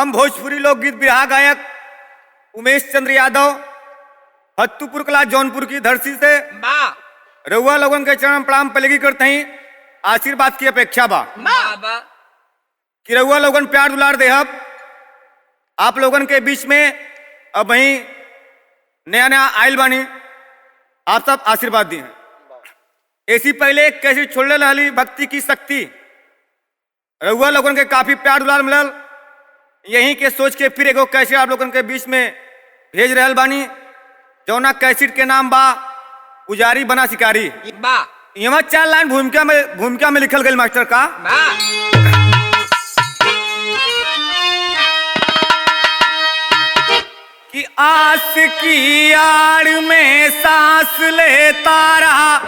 हम भोजपुरी लोकगीत बिरहा गायक उमेश चंद्र यादव हत्तूपुर कला जौनपुर की धरती से रउआ लोगन के चरण प्रणाम पलगी करते ही आशीर्वाद की अपेक्षा बा कि रउआ लोगन प्यार दुलार देहब। आप लोगन के बीच में अब वही नया नया आयल बानी, आप सब आशीर्वाद दी हैं। ऐसी पहले एक कैसी छोड़ने वाली भक्ति की शक्ति रउआ लोगन के काफी प्यार दुलार मिलल, यहीं के सोच के फिर एगो कैसे आप लोगन के बीच में भेज रहल बानी, जौना कैसेट के नाम बा पुजारी बना शिकारी। यहाँ 4 लाइन भूमिका में लिखल गई मास्टर का। कि आस की आड़ में सांस लेता रहा,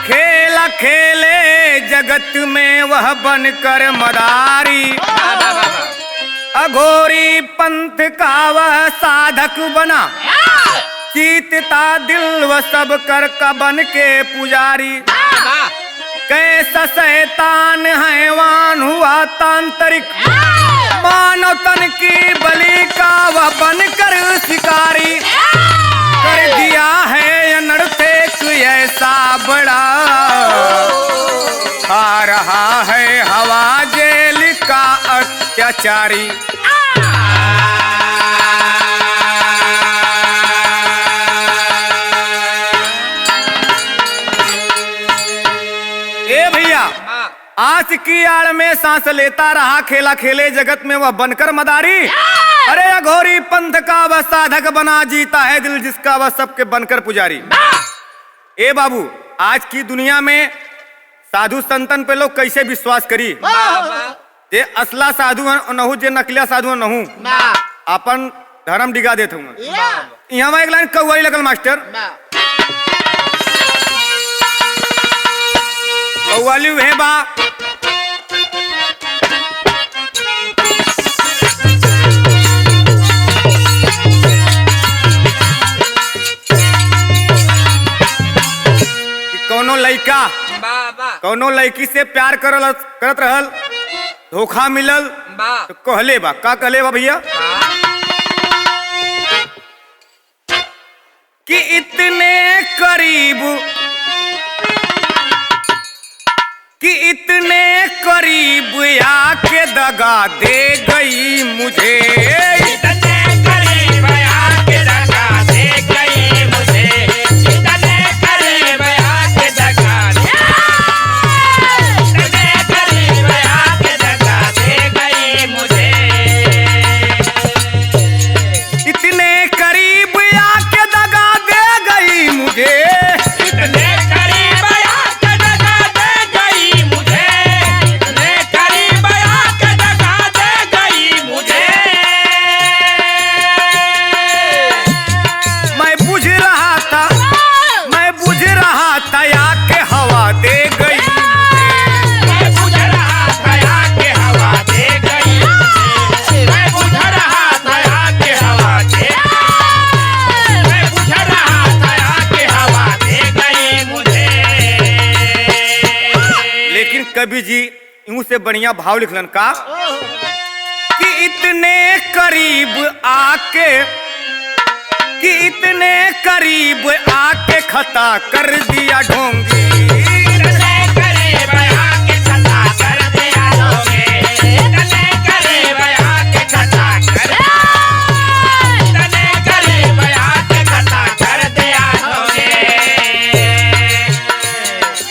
खेला खेले जगत में वह बनकर मदारी, अघोरी पंथ का वह साधक बना, जीतता दिल व सब कर का बन के पुजारी। कैसा शैतान हैवान हुआ तांत्रिक, मानव तन की बलि का वह बनकर शिकारी, कर दिया है अनर्थक ऐसा बड़ा, खा रहा है हवा जेल का अत्याचारी। आस की आड़ में सांस लेता रहा, खेला खेले जगत में वह बनकर मदारी, अरे अघोरी पंथ का वह साधक बना, जीता है दिल जिसका वह सबके बनकर पुजारी। ए बाबू, आज की दुनिया में साधु संतन पे लोग कैसे विश्वास करी? जे असला साधु नहू, जे नकलिया साधु नहू, अपन धर्म डिगा देते हूँ। यहाँ एक लाइन कौवाई लगल मास्टर, कौवाली है बा। कौनो लड़का कौनो लड़की से प्यार करत रहल, धोखा मिलल तो कहले बा, का कहले बा भैया? कि इतने करीब आके दगा दे गई मुझे, इतने करीब आके दगा दे गई मुझे, इतने करीब आके दगा दे, इतने करीब आके दगा दे गई मुझे, इतने करीब आके दगा दे गई मुझे, इतने करीब आके दगा दे गई मुझे, इतने करीब आके दगा दे गई मुझे। मैं बुझ रहा था आके हवा दे गई, मैं बुझ रहा था आके हवा दे गई मुझे, मैं बुझ रहा था आके हवा दे, मैं बुझ रहा था आके हवा दे गई मुझे। लेकिन कवि जी यूं से बढ़िया भाव लिखलन का कि इतने करीब आके खता कर दिया ढोंगी, इतने करीब आके खता कर दिया लोगे, इतने करीब आके खता कर, इतने करीब आके खता कर दिया लोगे,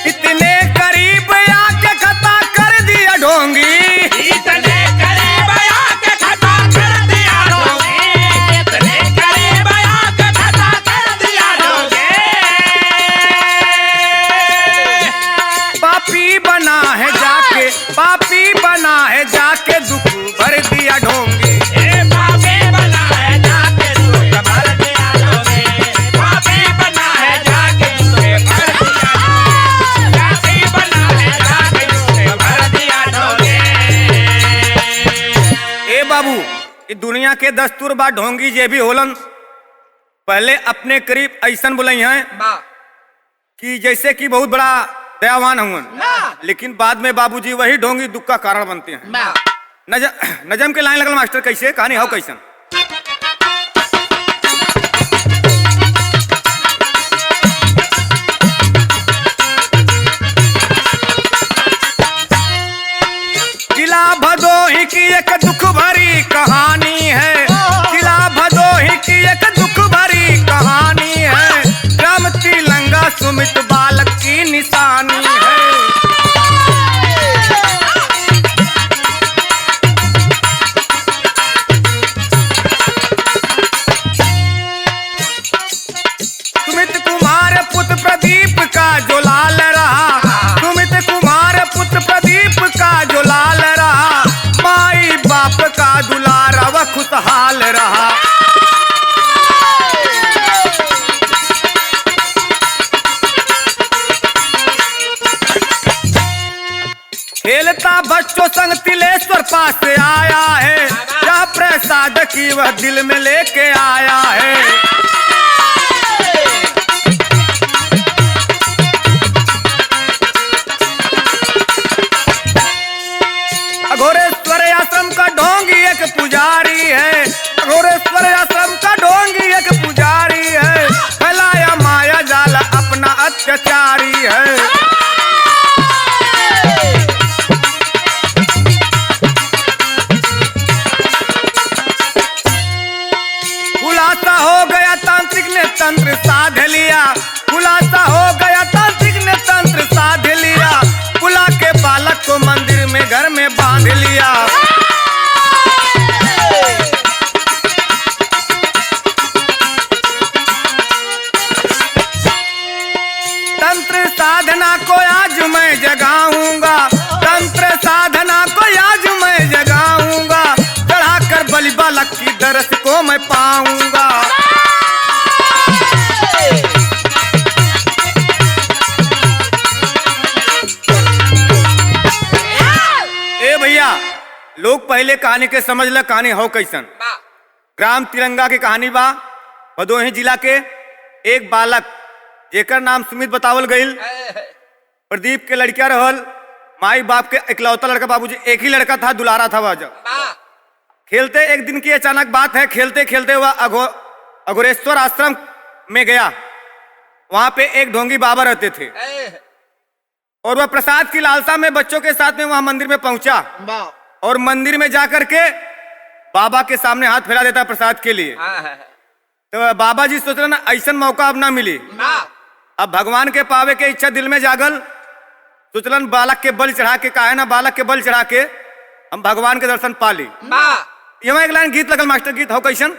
इतने करीब आके खता कर दिया ढोंगी, इतने करीब आके खता कर दिया लोगे, इतने करीब आके खता कर दिया लोगे। पापी बना है जाके दुख भर दिया ढोंगी, ए पापी बना है जाके दुख भर दिया लोगे, पापी बना है जाके दुख भर दिया, पापी बना है जाके दुख भर दिया लोगे। ए बाबू, ये दुनिया के दस्तूर बा ढोंगी जे भी होलन, पहले अपने करीब ऐसन बुलाई हैं कि जैसे कि बहुत बड़ा दयावान हुआ, लेकिन बाद में बाबूजी वही ढोंगी दुख का कारण बनते हैं। नजम के लाइन लगल मास्टर, कैसे कहानी हो कैसन। किला भदोही की एक दुख भरी कहानी है, किला भदोही की एक दुख भरी कहानी है, ग्राम तिलंगा सुमित बालक की निशानी है। सुमित कुमार पुत्र प्रदीप का जो लाल रहा, सुमित कुमार पुत्र प्रदीप का जो लाल रहा, माई बाप का दुलारा वह खुशहाल रहा। खेलता बच्चों संग तिलेश्वर पास आया है, क्या प्रसाद की वह दिल में लेके आया है। अघोरेश्वर आश्रम का ढोंगी एक पुजारी है, अघोरेश्वर आश्रम का ढोंगी एक पुजारी है, फैलाया माया जाल अपना अत्याचारी है। खुलासा हो गया तांत्रिक ने तंत्र साध लिया, खुलासा हो गया तांत्रिक ने तंत्र साध लिया, बुला के बालक को मंदिर में घर में बांध लिया। तंत्र साधना को आज मैं जगाऊंगा, तंत्र साधना को आज मैं जगाऊंगा, चढ़ाकर बलि बालक की दरस को मैं पाऊंगा। ए भैया, लोग पहले कहानी के समझ ल कहानी हो कैसन। ग्राम तिरंगा की कहानी बा। भदोही जिला के एक बालक जेकर नाम सुमित बतावल गईल, प्रदीप के लड़किया रहल, माई बाप के इकलौता लड़का, बाबूजी एक ही लड़का था, दुलारा था वह। जब खेलते एक दिन की अचानक बात है, खेलते खेलते वह अघोरेश्वर आश्रम में गया। वहां पे एक ढोंगी बाबा रहते थे और वह प्रसाद की लालसा में बच्चों के साथ में वहां मंदिर में पहुंचा और मंदिर में जाकर के बाबा के सामने हाथ फैला देता प्रसाद के लिए। तो बाबा जी सोच रहे ना ऐसा मौका अब ना मिली, अब भगवान के पावे के इच्छा दिल में जागल, सोचलन बालक के बल चढ़ा के, कहा है ना बालक के बल चढ़ा के हम भगवान के दर्शन पा ली। यहाँ एक लाइन गीत लगल मास्टर, गीत हो कैसन।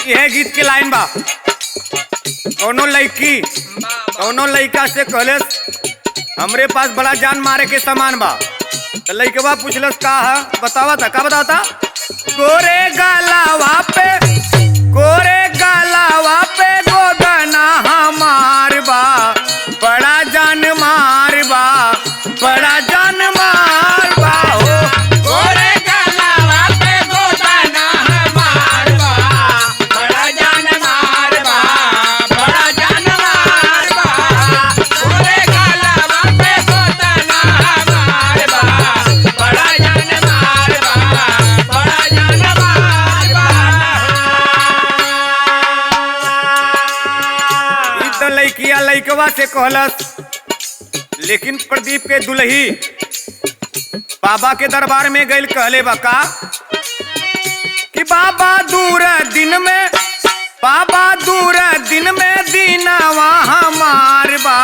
यह गीत की लाइन बा। कौनो लड़की कौनो लड़का से कहलस हमरे पास बड़ा जान मारे के सामान बा, तो लड़कवा पूछलस का है, बतावा था का बताता। गोरे गालावा पे गोदना हमार बा, बड़ा जान मार बा, बड़ा जान मार बा हो। गोरे गालावा पे गोदना हमार बा, बड़ा जान मार बा, बड़ा जान मार बा। गोरे गालावा पे गोदना हमार बा, बड़ा जान मार बा, बड़ा जान मार बा। ई तो लड़किया लड़कवा से कहलस, लेकिन प्रदीप के दुल्ही बाबा के दरबार में गइल, कहले बका कि बाबा दूर दिन में दीनावा हमार बा,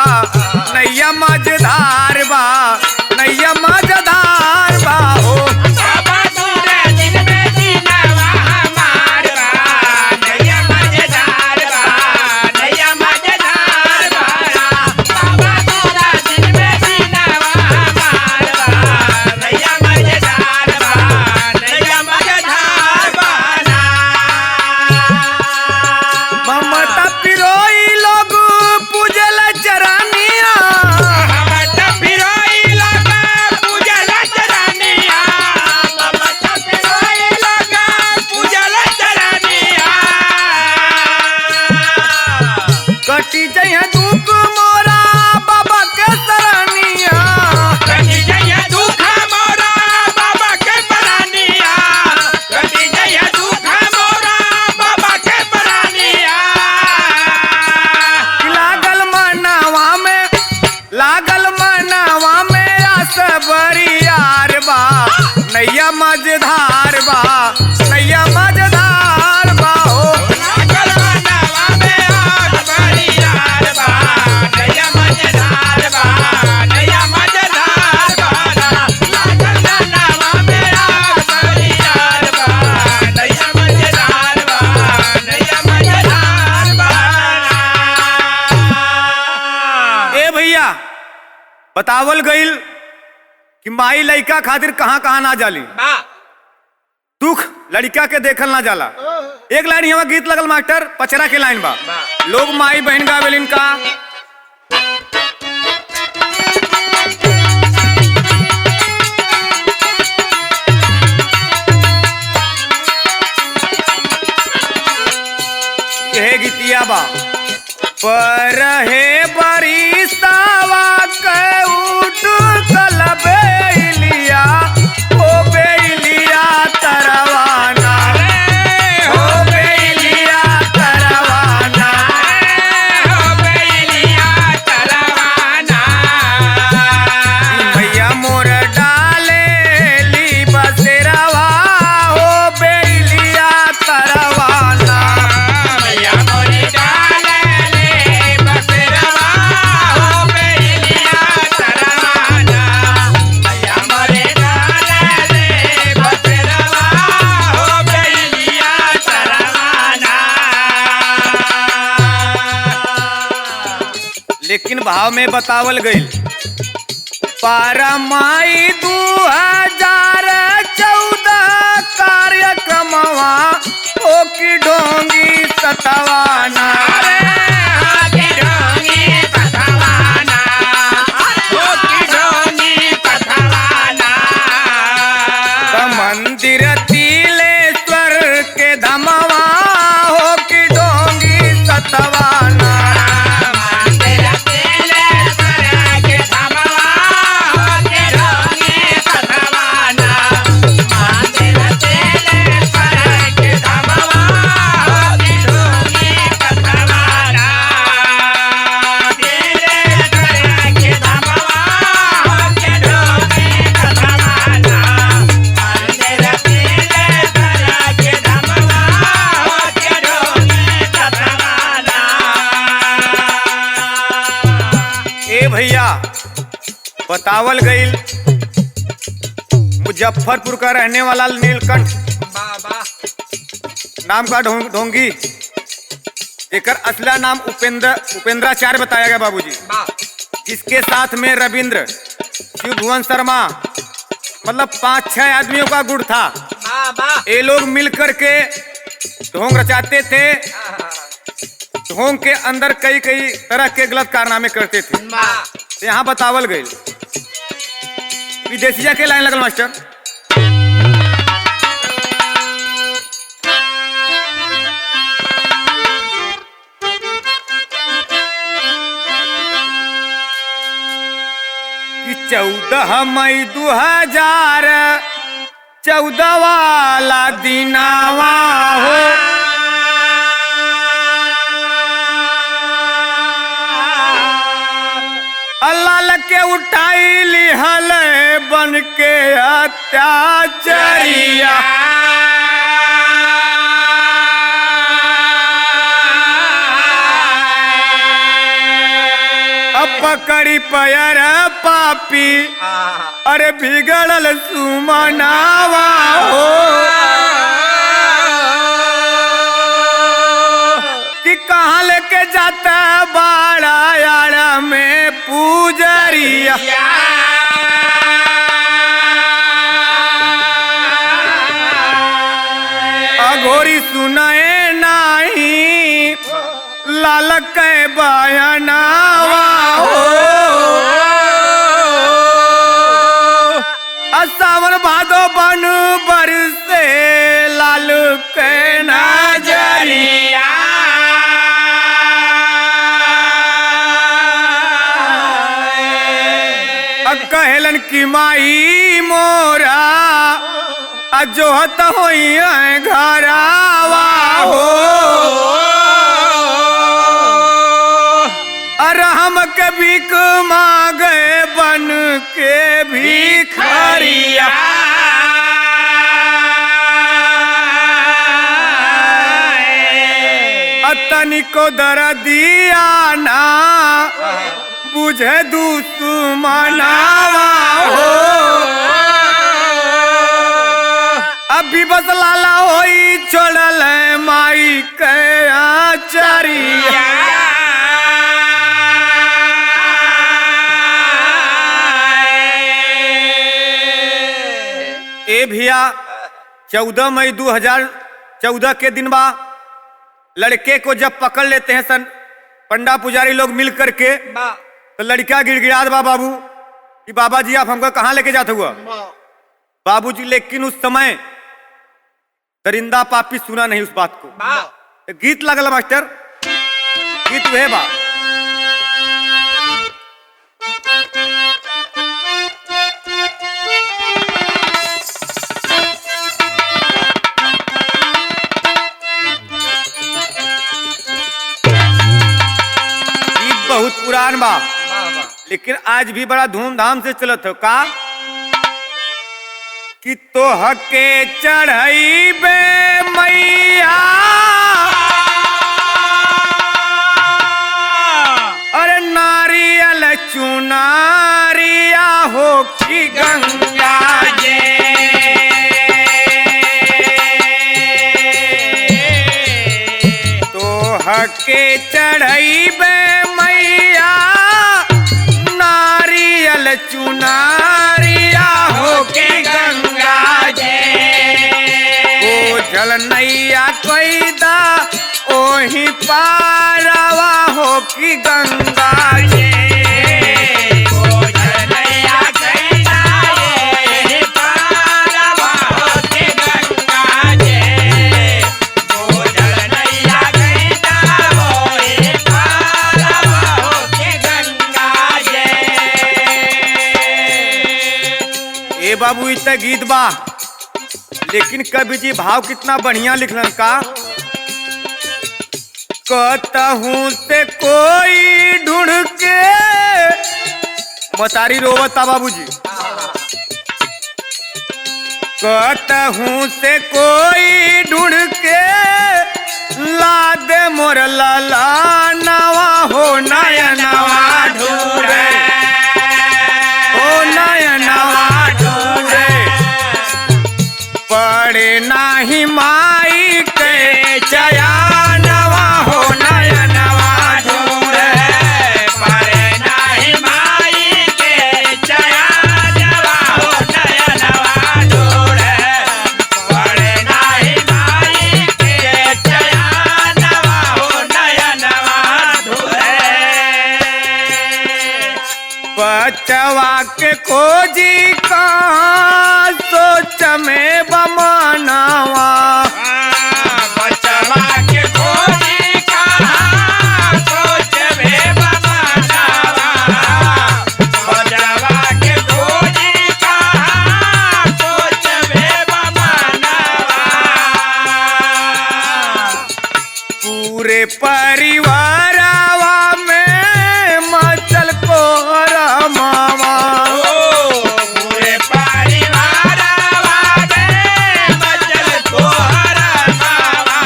नैया मझधार बा, नैया मझधार बा हो। बाबा दूर दिन में दीनावा हमार बा, नैया मझधार बा, नैया मझधार बा। बाबा दूर दिन में दीनावा हमार बा, नैया मझधार बा, नैया मझधार बा। ममता पिरोई लोग पूजल चरानिया, ममता नैया मझधार बा, नैया मझधार बा हो। ए भैया बतावल गईल कि माई लड़का खातिर कहाँ कहाँ ना जाली, दुख लड़का के देखल ना जाला। एक लाइन यहाँ गीत लगल मास्टर, पचरा के लाइन बा, लोग माई बहन गावेलिन का। यह गीतिया बा, पर हे बरिसावा के उठ कलबे इलिया, ओ बेलिया तरवाना, ओ बेलिया तरवाना, ओ बेलिया तरवाना। भैया मोर डाले ली बसेरवा, ओ बेलिया तरवाना। लेकिन भाव में बतावल गईल, पारमाई 2014 कार्यक्रमवा ओ की ढोंगी सतवाना, मंदिर तिलेश्वर के धमवा हो की ढोंगी सतवाना। भैया बतावल गईल, मुजफ्फरपुर का रहने वाला नीलकंठ नाम का ढोंगी, जेकर असला नाम उपेंद्राचार्य बताया गया बाबूजी, जिसके साथ में रविंद्र, शिवभुवन शर्मा, मतलब 5-6 आदमियों का गुट था। ये लोग मिलकर के ढोंग रचाते थे, ढोंग के अंदर कई कई तरह के गलत कारनामे करते थे। यहाँ बतावल गई, विदेशिया के लाइन लगल मास्टर, कि 14 मई 2014 वाला दिनावा हो, अल्लाह के उठाई लिहल बन के अत्याचारिया, अब पकड़ी पैर पापी, अरे बिगड़ल सुमनावा हो, कि कहाँ लेके जाता बाड़ा यारा में पूजरिया, अघोरी सुनाए नाही लाल के बयानावा हो, सावन भादो बन बरसे लाल के नजरिया, कहलन की माई मोरा अजोहत होई घरावा हो, अरहम के भीख मांगे बन के भिखारिया, तनिको दर्दिया ना बुझे दुश्मनावा हो अभी बस लाला होई छोड़ल माई के आचारिया ए भैया 14 मई 2014 के दिन बा लड़के को जब पकड़ लेते हैं सन पंडा पुजारी लोग मिल करके तो लड़का गिड़गिड़ात बा बाबू कि बाबा जी आप हमको कहाँ लेके जाते हुआ बाबूजी लेकिन उस समय दरिंदा पापी सुना नहीं उस बात को तो गीत लगल मास्टर गीत वह बा गीत बहुत पुरान बा लेकिन आज भी बड़ा धूमधाम से चलत हो का कि तो हके चढ़ई बे मैया अरे नारियल चुनारिया हो की गंगा जे तो हके चढ़ई बे मैया नारियल चुनारिया हो की गंगा जे ओ जल नैया कैदा ओही पारवा हो की गंगा जे ओ जल नैया कैदा ओही पारवा हो की गंगा जे ओ जल नैया कैदा ओही पारवा हो की गंगा जे ए बाबू इतना गीत बा लेकिन कवि जी भाव कितना बढ़िया लिखलन का कहूँ से कोई ढूंढ के मतारी रोवता बाबूजी कहूँ से कोई ढूंढ के ला दे मोर लाला नवा हो नयनवा ढूंढे ओ नयनवा ढूंढे पड़े नाही माई के चयानवा हो नयनवा ढूंढे परे नाही माई के चयानवा हो नयनवा ढूंढे परे नाही माई के चयानवा हो नयनवा ढूंढे बचवा के खोजी कहाँ सोच में बमनावा बचवा के खोजी कहाँ सोच में बमनावा बचवा के खोजी कहाँ सोच में बमनावा पूरे परिवारवा में मचल को रमावा पूरे परिवारवा में मचल कोहर मावा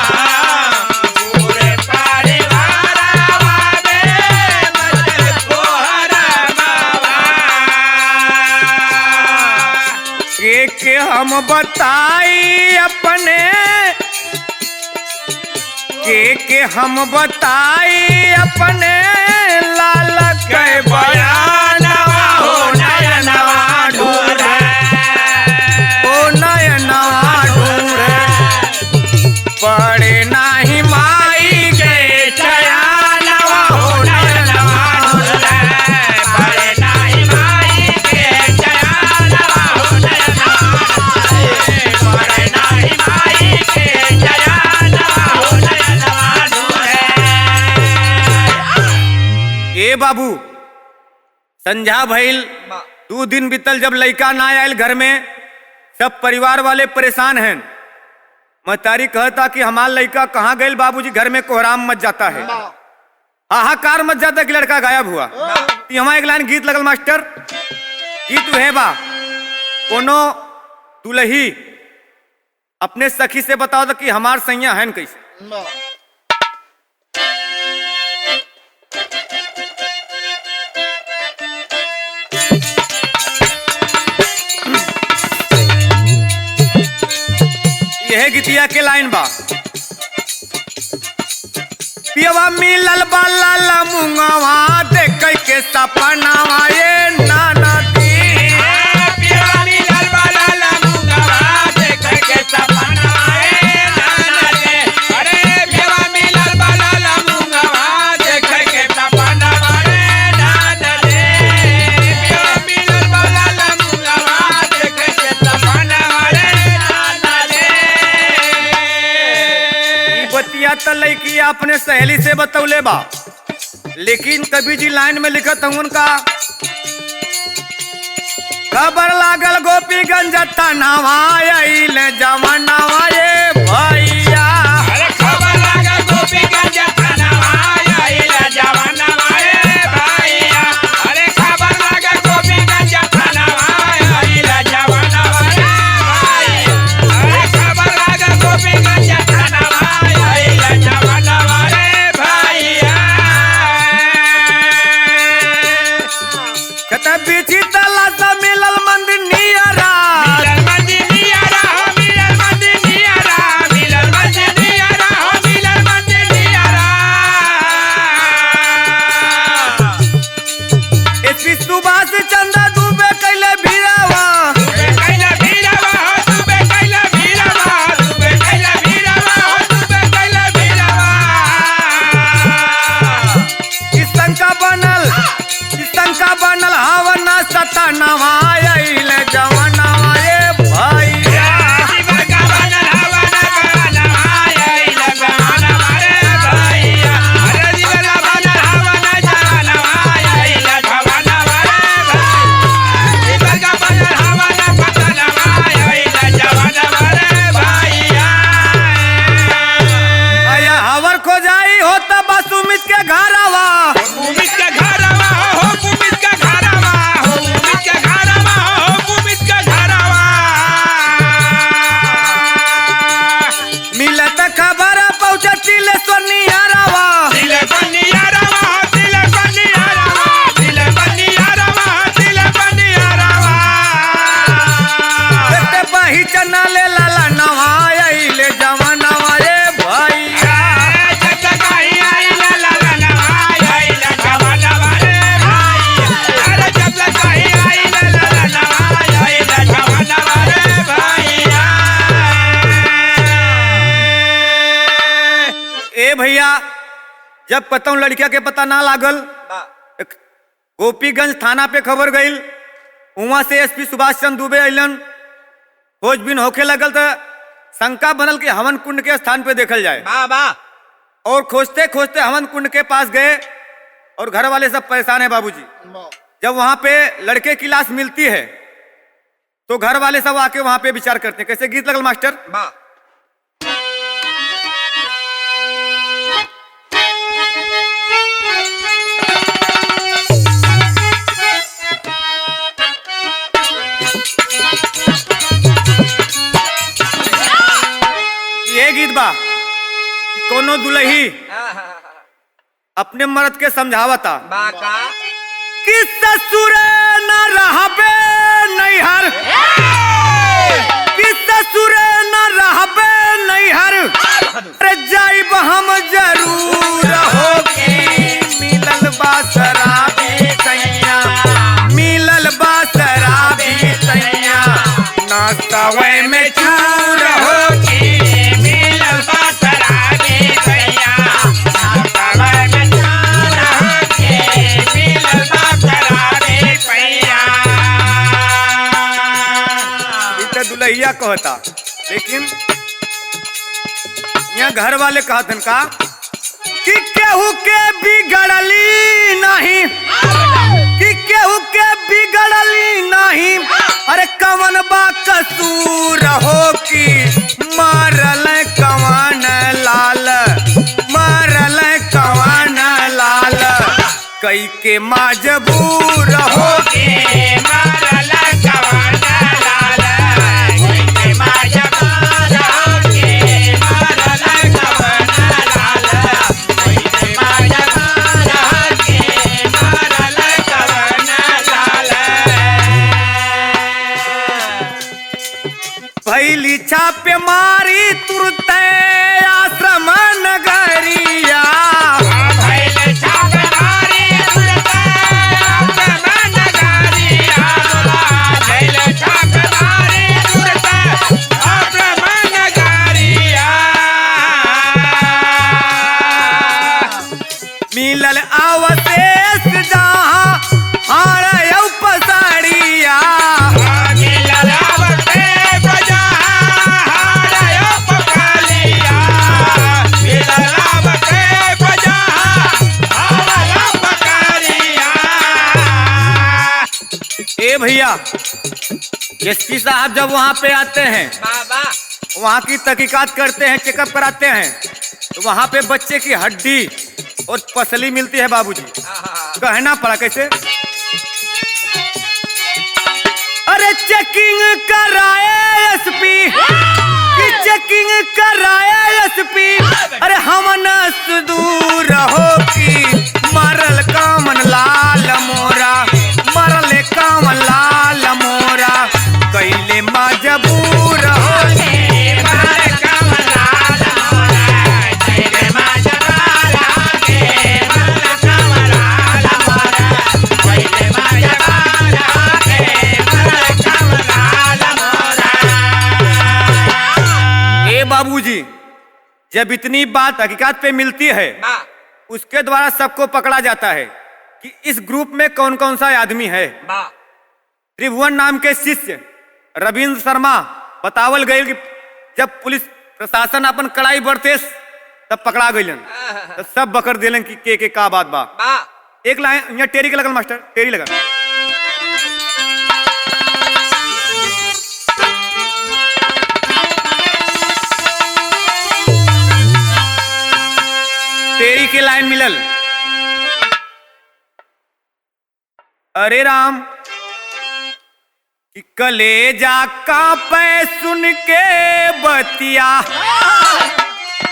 पूरे परिवारवा में मचल कोहर मावा के हम बताई अपने के हम बताई अपने लाल के बयानवा हो नयनवा ढूंढे ओ नयनवा ढूंढे पड़े नाही माई के चयानवा हो नयनवा ढूंढे परे नाही माई के चयानवा हो नयनवा ढूंढे परे नाही माई के चयानवा हो नयनवा ढूंढे ए बाबू संझा भइल 2 दिन बीतल जब लड़का ना आयल घर में सब परिवार वाले परेशान हैं महतारी कहता कि हमारा लड़का कहाँ गए बाबूजी घर में कोहराम मच जाता है हाहाकार मच जाता कि लड़का गायब हुआ हमारा एक लाइन गीत लगल मास्टर गीत है बा कोनो दुल्ही अपने सखी से बताओ तो कि हमार सैया है कैसे यह गीतिया के लाइन बा। पियवा मिलल बाला लमुंगवा देख के सपनावा ये नाना दी। पियवा मिलल बाला लमुंगवा देख के सपनावा ये नाना दे। अरे पियवा मिलल बाला लमुंगवा देख के सपनावा ये नाना दे। पियवा मिलल बाला लमुंगवा देख के सपनावा ये नाना दे। बतिया त लड़की अपने सहेली से बतौले बा, लेकिन कवि जी लाइन में लिखत हूँ उनका खबर लागल गोपीगंज थानावा आइल जवानावा ये भैया। अरे खबर लागल गोपीगंज थानावा आइल जवानावा ये भैया। अरे खबर लागल गोपीगंज थानावा आइल जवानावा ये भैया। अरे खबर लागल गोपीगंज थानावा आइल जवानावा ये भैया। कत बीची तला सा मिलल मंदिर नियरा। मिलल मंदिर नियरा हो मिलल मंदिर नियरा। मिलल मंदिर नियरा हो मिलल मंदिर नियरा। एसपी सुभाष चंद्र दुबे कैले भीरावा। दुबे कैला भीरावा हो दुबे कैला भीरावा। दुबे कैला भीरावा हो दुबे कैला भीरावा। किसंका बनल हवना सतनवा आइल जवानावा ये भैया। जीवन का बनल हवना बनवा आइल जवानावा रे भैया। अरे जीवन का बनल हवना जवानावा आइल जवानावा रे भैया। जीवन का बनल हवना बनवा आइल जवानावा रे भैया। आया हवर खो जाई होता बसुमित के घरवा। कुमित का घरवा हो कुमित का घरवा हो कुमित का घरवा हो कुमित का घरवा। मिलत खबर पहुंचती ले सोनियारवा। दिले बनियारवा हो दिले बनियारवा। दिले बनियारवा हो दिले बनियारवा। देखते पहचाना ले लाला नवा आइल जवानावा ये भैया। जब तक आई आई ला ला ला ला आई ला जवानावा रे भैया। अरे जब तक आई आई ला ला ला ला आई ला जवानावा रे भैया। ए भैया, जब पता लड़किया के पता ना लागल, गोपीगंज थाना पे खबर गईल। वहां से एसपी सुभाष चंद्र दुबे अलन। खोजबीन होखे लगल तो शंका बनल कि हवन कुंड के स्थान पे देखल जाए। और खोजते खोजते हवन कुंड के पास गए और घर वाले सब परेशान है बाबूजी। जब वहां पे लड़के की लाश मिलती है तो घर वाले सब आके वहां पे विचार करते हैं। कैसे गीत लगल मास्टर? ये गीत बा कि कोनो दुल्ही अपने मर्द के समझावता कि ससुर न रहबे नैहर। कि ससुर न रहबे नैहर। अरे जाइब हम जरूर होगी। मिलल बा शराबी सैया। मिलल बा शराबी सैया। नाश्तावे में चूर होगी। मिलल बा शराबी सैया। नाश्तावे में चूर होगी। मिलल बा शराबी सैया। इतना दुल्हिया कहता, लेकिन यहाँ घर वाले कहतन का कि केहू के बिगड़ली नहीं। कि केहू के बिगड़ली नहीं। अरे कवन बा कसूर हो कि मारल कवन लाल। मारल कवन लाल। कई के मजबूर हो के मारल कवन लाल। कई के मजबूर होके मारल कवन लाल। कई के मजबूर होके मारल कवन लाल। भैली छापे मारी तुरते आश्रम नगरिया। भैले छापनारी तुरते आश्रम नगरिया। भैले छापनारी तुरते आश्रम नगरिया। मिलल अवशेष जहाँ हार पसाड़िया। मिलल अवशेष जहाँ हार पसाड़िया। मिलल अवशेष जहाँ हार पसाड़िया। ए भैया, एसपी साहब जब वहाँ पे आते हैं, वहाँ की तहकीकात करते हैं, चेकअप कराते हैं, तो वहाँ पे बच्चे की हड्डी और पसली मिलती है बाबूजी। कहना पड़ा कैसे? अरे चेकिंग कराए एसपी, कि चेकिंग कराए एसपी। अरे हम न दूर हो की मरल कामन लाल मोरा, मरल कामन लाल मोरा, कैले मजबूर हो। बाबूजी, जब इतनी बात हकीकत पे मिलती है, उसके द्वारा सबको पकड़ा जाता है कि इस ग्रुप में कौन कौन सा आदमी है। त्रिभुवन नाम के शिष्य रविंद्र शर्मा बतावल गए कि जब पुलिस प्रशासन अपन कड़ाई बढ़ते तब पकड़ा गईलन, तो सब बकर दिलन कि के का बात बा। एक लाइन यहाँ टेरी के लगल मास्टर, टेरी लगल। टेरी की लाइन मिलल। अरे राम कि कलेजा कांपे सुन के बतिया,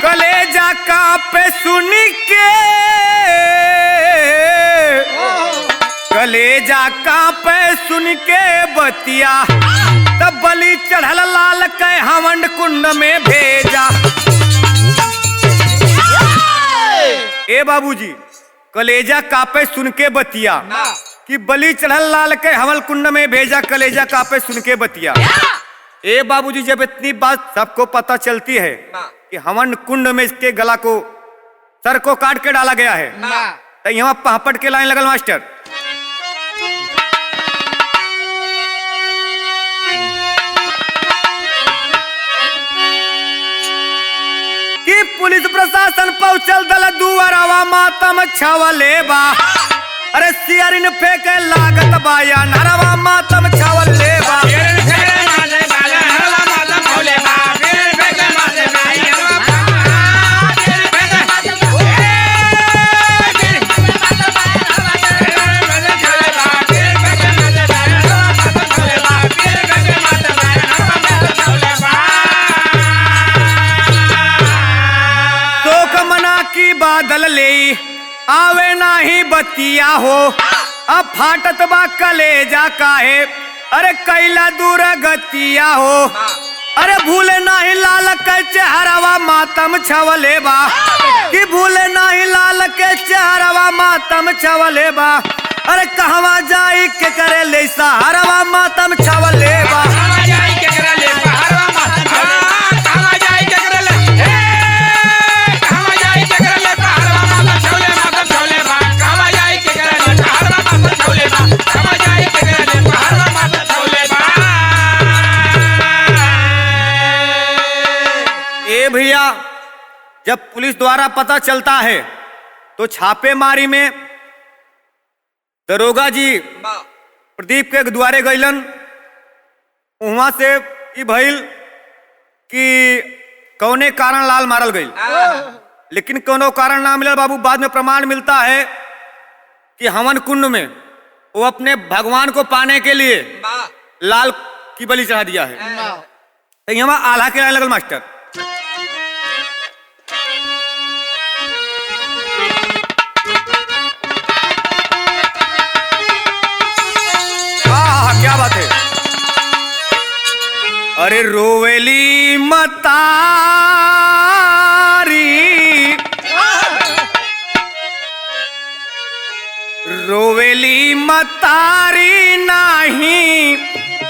कलेजा कांपे सुन के, कलेजा कांपे सुन के बतिया। तब बलि चढ़ल लाल के हवंड कुंड में भेजा। ए बाबूजी, कलेजा कापे सुन के बतिया कि बलि चढ़ल लाल के हवल कुंड में भेजा, कलेजा कापे सुन के बतिया। ए बाबूजी, जब इतनी बात सबको पता चलती है कि हवन कुंड में इसके गला को, सर को काट के डाला गया है, तो यहाँ पहापट के लाइन लगल मास्टर। कि पुलिस प्रशासन पहुंचल दल दुआरवा मातम छावले बा। अरे सियरिन फेंके लागत बा या नरवा मातम छावले बा। बादल ले आवे नाही बतिया हो, अब फाटत बा कलेजा काहे, अरे कैला दूर गतिया हो। अरे भूले नाही लाल के चेहरावा मातम छवले बा, कि भूले नाही लाल के चेहरावा मातम छवले बा। अरे कहवा जाई के करे ले सहारवा मातम छवले बा। भैया, जब पुलिस द्वारा पता चलता है तो छापेमारी में दरोगा जी प्रदीप के द्वारे गईलन। वहां से भइल कि कौने कारण लाल मारल गई, लेकिन कोनो कारण ना मिलल बाबू। बाद में प्रमाण मिलता है कि हवन कुंड में वो अपने भगवान को पाने के लिए लाल की बलि चढ़ा दिया है। तो यहाँ आल्हा के लाइन लगल मास्टर। क्या बात है। अरे रोवेली मतारी, रोवेली मतारी नाही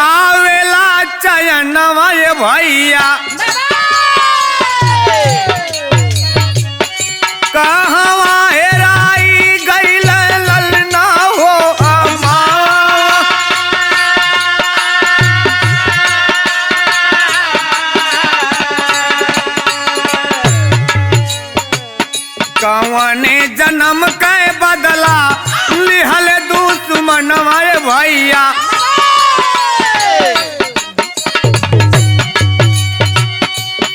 आवेला चयनवा ये भैया, कहवा हेराई गइल ललना हो अम्मा, कवने जन्म के बदला लिहल दुश्मनवा ये भैया,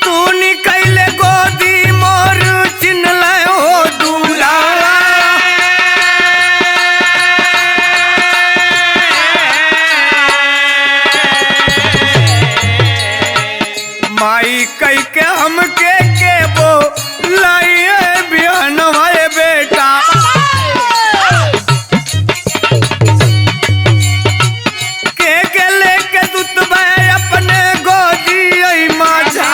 तू निकले गोदी मोर चिन्हल हो दूल्हा, माई कई के हमके के बो लाइए बिहनवा ये बेटा, के लेके दुतबे अपने गोदी आई माझा,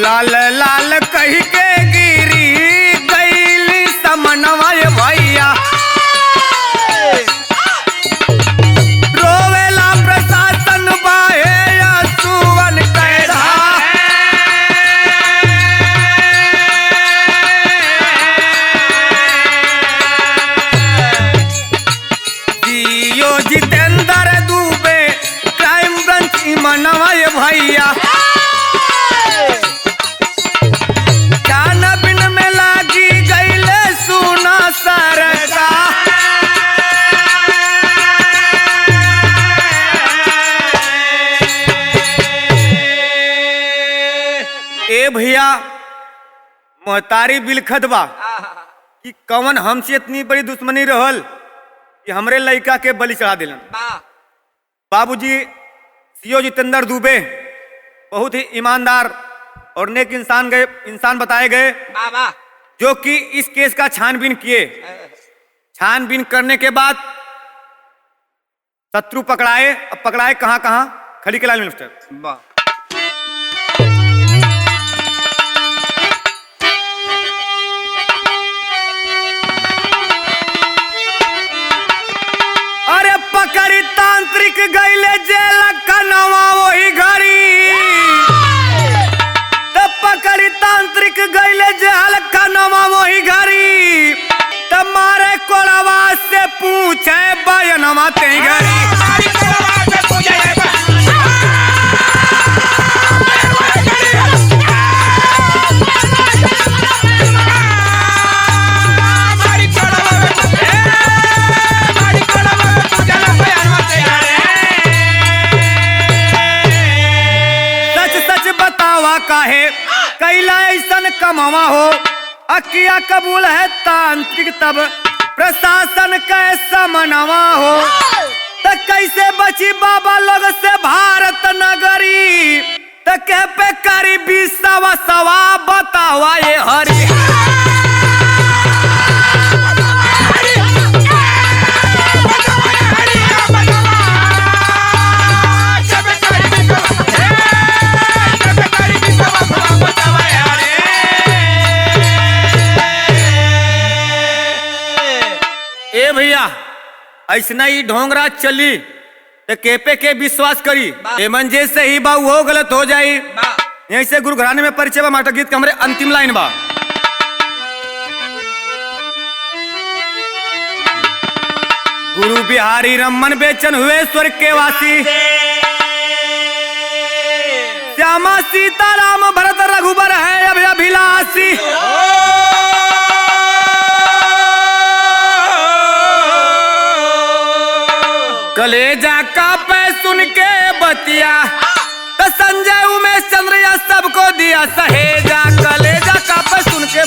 लाल लाल कही के गिरी गईली समनवा ये भैया, रोवेला प्रशासन बाहे या सुवन कैरा, जियो जितेंद्र दुबे क्राइम ब्रांच मनवा ये भैया, बिन में लागी गईले सुना सरका, ए भैया महतारी बिलखत बा कि कौन हमसे इतनी बड़ी दुश्मनी रहल कि हमरे लड़का के बलि चढ़ा दिलन। बाबूजी सीओ जितेंद्र दुबे बहुत ही ईमानदार और नेक इंसान बताए गए, जो कि इस केस का छानबीन किए। छानबीन करने के बाद शत्रु पकड़ाए। अब पकड़ाए कहां कहां? खड़ी के लाल मिनिस्टर। अरे पकड़ी तांत्रिक गईले जेल कनवा वही घड़ी, पकड़ी तांत्रिक गईले जेल कनवा वही घड़ी, मारे कोड़वा से पूछे बयनवा ते घड़ी, सच सच बतावा काहे कैला ऐसन कमावा हो, अकिया कबूल है तांत्रिक तब प्रशासन कैसा मनावा हो, तो कैसे बची बाबा लोग से भारत नगरी, तो के पे करी बिसवा सवा बतावा ये हरी, ए भैया ऐसना ही ढोंगरा चली तो केपे के विश्वास करी, एमन से ही बा वो गलत हो जाई। यहीं से गुरु घराने में परिचय बा माटा गीत के हमरे अंतिम लाइन बा। गुरु बिहारी रमन बेचन हुए स्वर्ग के वासी, श्यामा सीताराम भरत रघुबर है अब अभिलाषी, कलेजा का पे सुन के बतिया, तो संजय उमेश चंद्र सबको दिया सहेजा, कलेजा का पे सुन के